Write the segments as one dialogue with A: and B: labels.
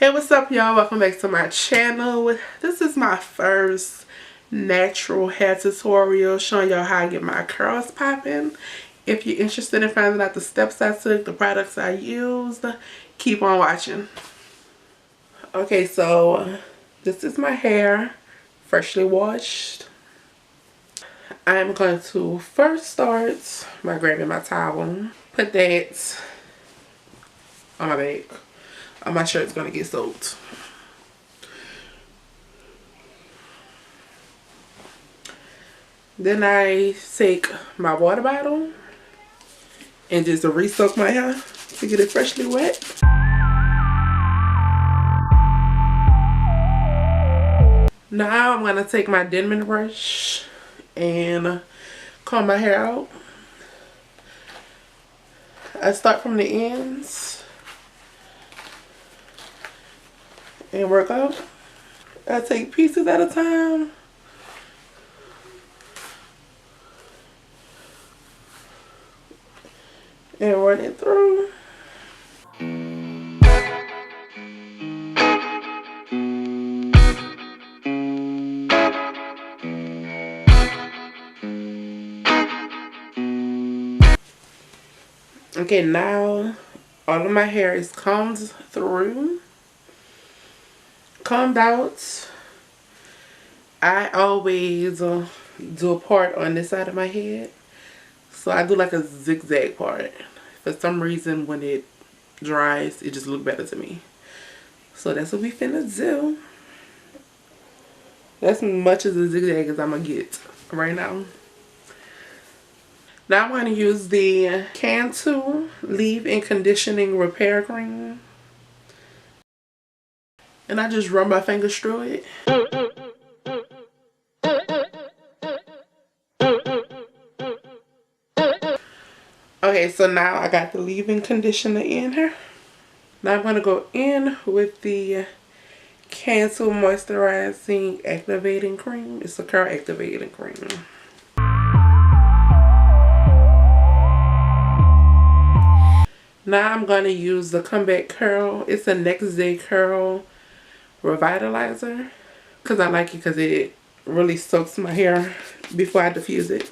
A: Hey, what's up, y'all? Welcome back to my channel. This is my first natural hair tutorial showing y'all how I get my curls popping. If you're interested in finding out the steps I took, the products I used, keep on watching. Okay, so this is my hair, freshly washed. I'm going to first start by grabbing my towel, put that on my back. My shirt's gonna get soaked. Then I take my water bottle and just re-soak my hair to get it freshly wet. Now I'm gonna take my Denman brush and comb my hair out. I start from the ends and work out. I take pieces at a time. And run it through. Okay, now all of my hair is combed through. Combed out. I always do a part on this side of my head. So I do like a zigzag part. For some reason when it dries, it just looks better to me. So that's what we finna do. That's as much as a zigzag as I'm gonna get right now. Now I'm gonna use the Cantu Leave-In Conditioning Repair Cream. And I just run my fingers through it. Okay, so now I got the leave-in conditioner in here. Now I'm going to go in with the Cantu Moisturizing Activating Cream. It's a curl activating cream. Now I'm going to use the Comeback Curl. It's a Next Day Curl Revitalizer. Because I like it because it really soaks my hair before I diffuse it.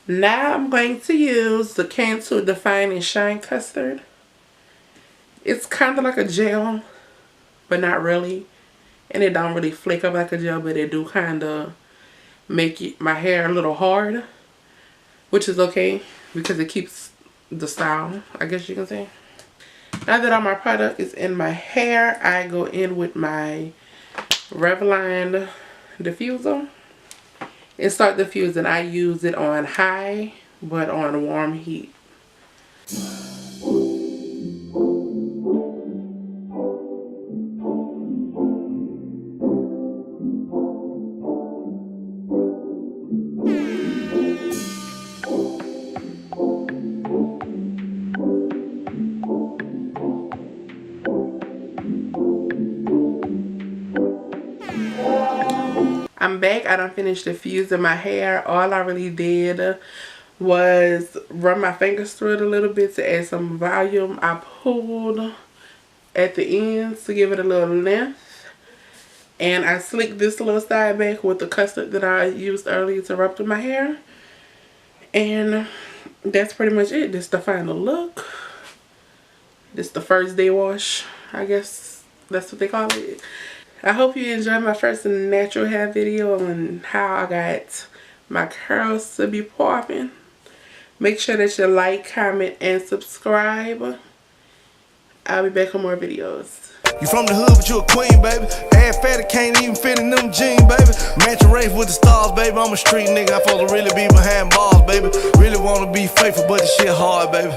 A: Now I'm going to use the Cantu Define and Shine Custard. It's kind of like a gel, but not really. And it don't really flake up like a gel, but it do kind of make my hair a little hard. Which is okay, because it keeps the style, I guess you can say. Now that all my product is in my hair, I go in with my Revlon diffuser and start diffusing. I use it on high but on warm heat. I'm back. I done finished diffusing my hair. All I really did was run my fingers through it a little bit to add some volume. I pulled at the ends to give it a little length. And I slicked this little side back with the custard that I used earlier to rub through my hair. And that's pretty much it. This is the final look. This is the first day wash. I guess that's what they call it. I hope you enjoyed my first natural hair video on how I got my curls to be popping. Make sure that you like, comment, and subscribe. I'll be back with more videos.
B: You from the hood, but you a queen, baby. Ass fatty can't even fit in them jeans, baby. Match a race with the stars, baby. I'm a street nigga. I supposed to really be behind bars, baby. Really wanna be faithful, but this shit hard, baby.